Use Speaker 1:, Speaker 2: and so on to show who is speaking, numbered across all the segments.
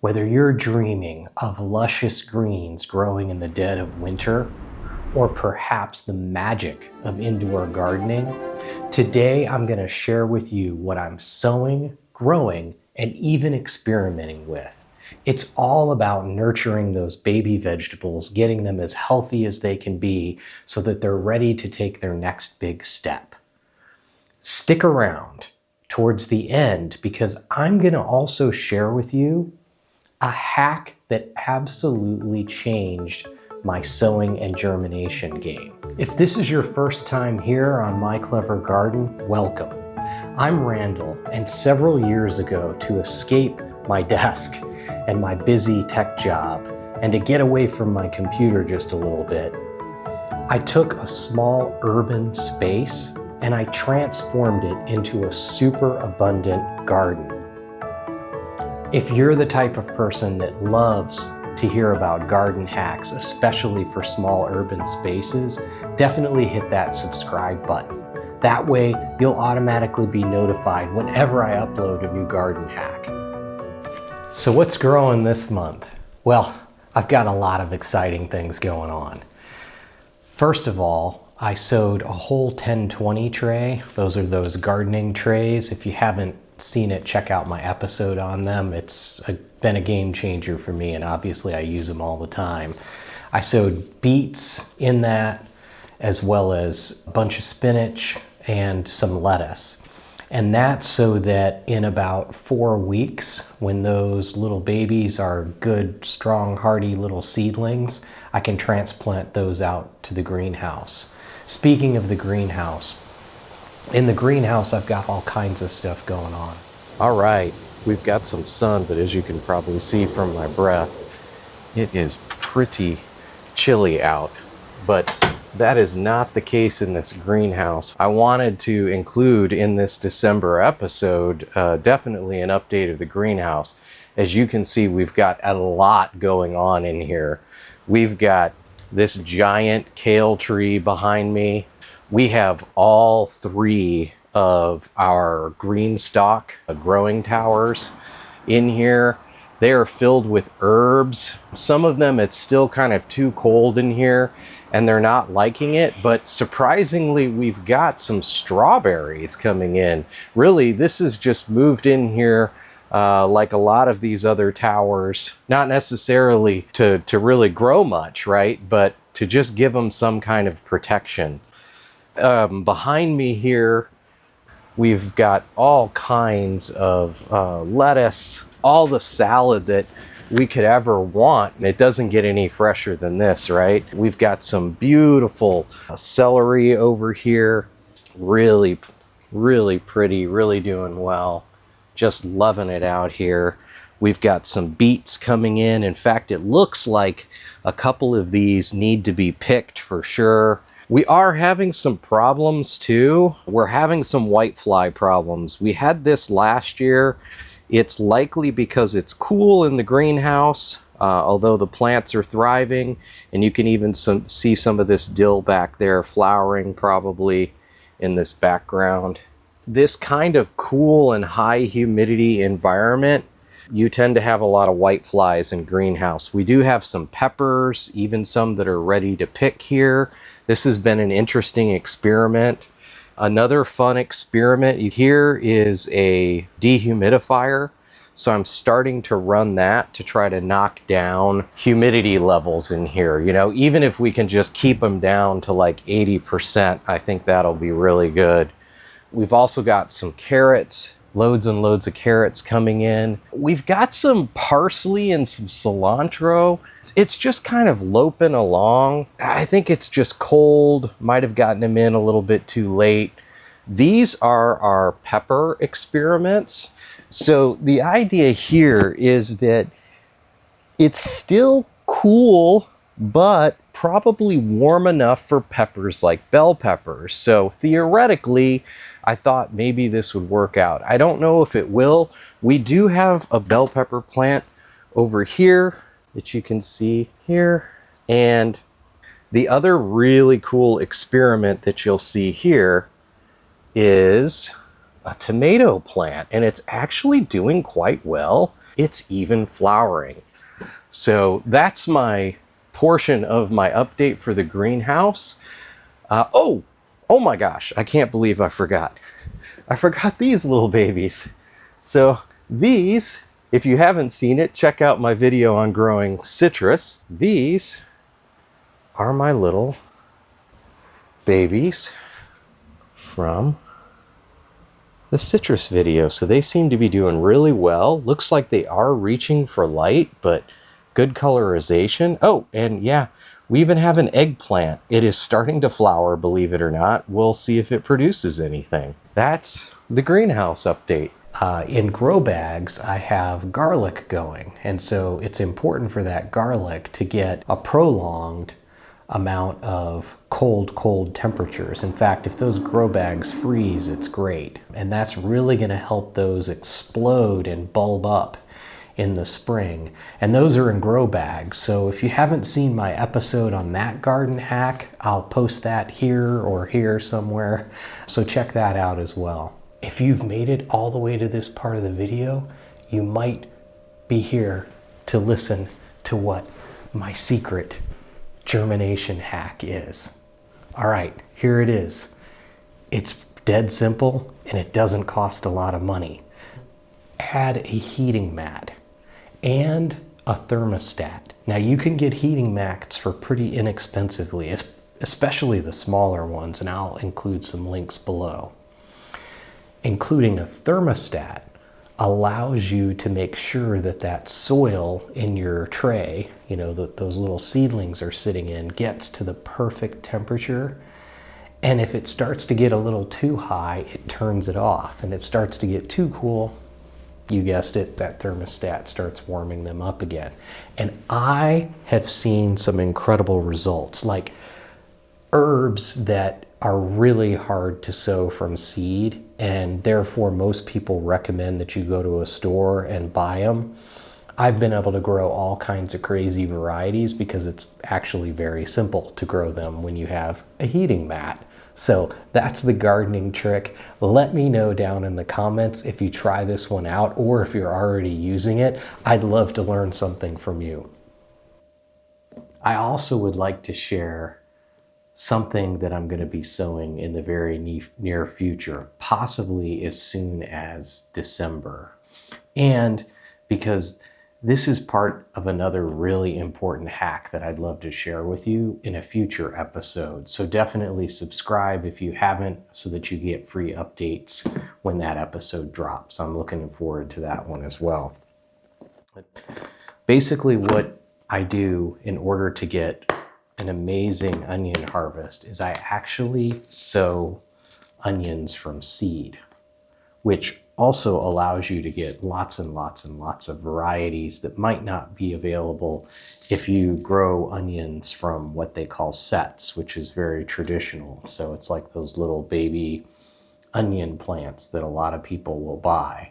Speaker 1: Whether you're dreaming of luscious greens growing in the dead of winter, or perhaps the magic of indoor gardening, today I'm going to share with you what I'm sowing, growing, and even experimenting with. It's all about nurturing those baby vegetables, getting them as healthy as they can be so that they're ready to take their next big step. Stick around towards the end because I'm going to also share with you a hack that absolutely changed my sowing and germination game. If this is your first time here on My Clever Garden, welcome. I'm Randall, and several years ago, to escape my desk and my busy tech job and to get away from my computer just a little bit, I took a small urban space and I transformed it into a super abundant garden. If you're the type of person that loves to hear about garden hacks, especially for small urban spaces, definitely hit that subscribe button. That way, you'll automatically be notified whenever I upload a new garden hack. So what's growing this month? Well, I've got a lot of exciting things going on. First of all, I sowed a whole 1020 tray. Those are those gardening trays. If you haven't seen it, check out my episode on them. It's been a game changer for me, and obviously I use them all the time. I sowed beets in that, as well as a bunch of spinach and some lettuce. And that's so that in about 4 weeks, when those little babies are good, strong, hardy little seedlings, I can transplant those out to the greenhouse. Speaking of the greenhouse, in the greenhouse, I've got all kinds of stuff going on. All right, we've got some sun, but as you can probably see from my breath, it is pretty chilly out. But that is not the case in this greenhouse. I wanted to include in this December episode definitely an update of the greenhouse. As you can see, we've got a lot going on in here. We've got this giant kale tree behind me. We have all 3 of our green stock growing towers in here. They are filled with herbs. Some of them, it's still kind of too cold in here and they're not liking it, but surprisingly, we've got some strawberries coming in. Really, this is just moved in here like a lot of these other towers, not necessarily to really grow much, right? But to just give them some kind of protection. Behind me here, we've got all kinds of lettuce, all the salad that we could ever want. It doesn't get any fresher than this, right? We've got some beautiful celery over here. Really, really pretty, really doing well. Just loving it out here. We've got some beets coming in. In fact, it looks like a couple of these need to be picked for sure. We are having some problems too. We're having some whitefly problems. We had this last year. It's likely because it's cool in the greenhouse, although the plants are thriving, and you can even see some of this dill back there flowering probably in this background. This kind of cool and high humidity environment, you tend to have a lot of whiteflies in greenhouse. We do have some peppers, even some that are ready to pick here. This has been an interesting experiment. Another fun experiment here is a dehumidifier. So I'm starting to run that to try to knock down humidity levels in here. You know, even if we can just keep them down to like 80%, I think that'll be really good. We've also got some carrots. Loads and loads of carrots coming in. We've got some parsley and some cilantro. It's just kind of loping along. I think it's just cold. Might have gotten them in a little bit too late. These are our pepper experiments. So the idea here is that it's still cool, but probably warm enough for peppers like bell peppers. So theoretically, I thought maybe this would work out. I don't know if it will. We do have a bell pepper plant over here that you can see here. And the other really cool experiment that you'll see here is a tomato plant, and it's actually doing quite well. it's even flowering. So that's my portion of my update for the greenhouse. Oh my gosh, I can't believe I forgot. I forgot these little babies. So these, if you haven't seen it, check out my video on growing citrus. These are my little babies from the citrus video. So they seem to be doing really well. Looks like they are reaching for light, but good colorization. Oh, and yeah, we even have an eggplant. It is starting to flower, believe it or not. We'll see if it produces anything. That's the greenhouse update. In grow bags, I have garlic going. And so it's important for that garlic to get a prolonged amount of cold temperatures. In fact, if those grow bags freeze, it's great. And that's really gonna help those explode and bulb up in the spring. And those are in grow bags. So if you haven't seen my episode on that garden hack, I'll post that here or here somewhere. So check that out as well. If you've made it all the way to this part of the video, you might be here to listen to what my secret germination hack is. All right, here it is. It's dead simple and it doesn't cost a lot of money. Add a heating mat and a thermostat. Now you can get heating mats for pretty inexpensively, especially the smaller ones, and I'll include some links below. Including a thermostat allows you to make sure that that soil in your tray, you know, that those little seedlings are sitting in, gets to the perfect temperature. And if it starts to get a little too high, it turns it off. And it starts to get too cool, you guessed it, that thermostat starts warming them up again. And I have seen some incredible results, like herbs that are really hard to sow from seed, and therefore most people recommend that you go to a store and buy them. I've been able to grow all kinds of crazy varieties because it's actually very simple to grow them when you have a heating mat. So that's the gardening trick. Let me know down in the comments if you try this one out or if you're already using it. I'd love to learn something from you. I also would like to share something that I'm going to be sowing in the very near future, possibly as soon as December. And because this is part of another really important hack that I'd love to share with you in a future episode. So definitely subscribe if you haven't, so that you get free updates when that episode drops. I'm looking forward to that one as well. But basically what I do in order to get an amazing onion harvest is I actually sow onions from seed, which also allows you to get lots and lots and lots of varieties that might not be available if you grow onions from what they call sets, which is very traditional. So it's like those little baby onion plants that a lot of people will buy.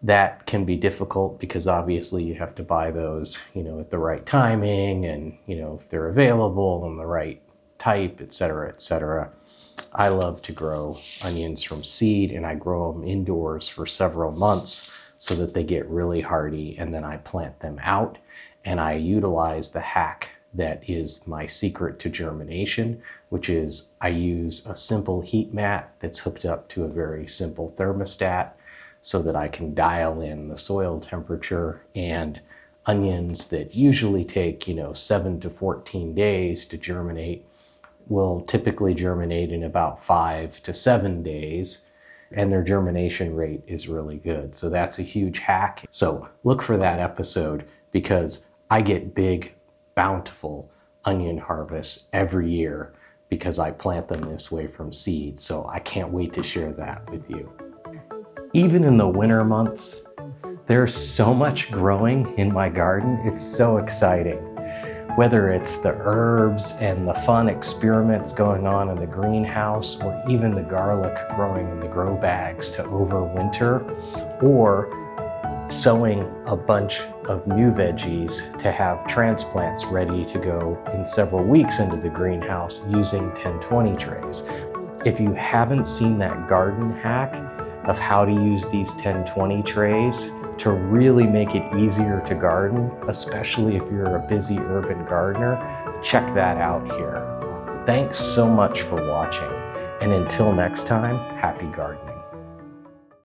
Speaker 1: That can be difficult because obviously you have to buy those, you know, at the right timing and, you know, if they're available and the right type, etc., etc. I love to grow onions from seed, and I grow them indoors for several months so that they get really hardy, and then I plant them out, and I utilize the hack that is my secret to germination, which is I use a simple heat mat that's hooked up to a very simple thermostat so that I can dial in the soil temperature, and onions that usually take, you know, 7 to 14 days to germinate will typically germinate in about 5 to 7 days, and their germination rate is really good. So that's a huge hack. So look for that episode because I get big, bountiful onion harvests every year because I plant them this way from seed. So I can't wait to share that with you. Even in the winter months, there's so much growing in my garden. It's so exciting. Whether it's the herbs and the fun experiments going on in the greenhouse, or even the garlic growing in the grow bags to overwinter, or sowing a bunch of new veggies to have transplants ready to go in several weeks into the greenhouse using 1020 trays. If you haven't seen that garden hack of how to use these 1020 trays, to really make it easier to garden, especially if you're a busy urban gardener, check that out here. Thanks so much for watching, and until next time, happy gardening.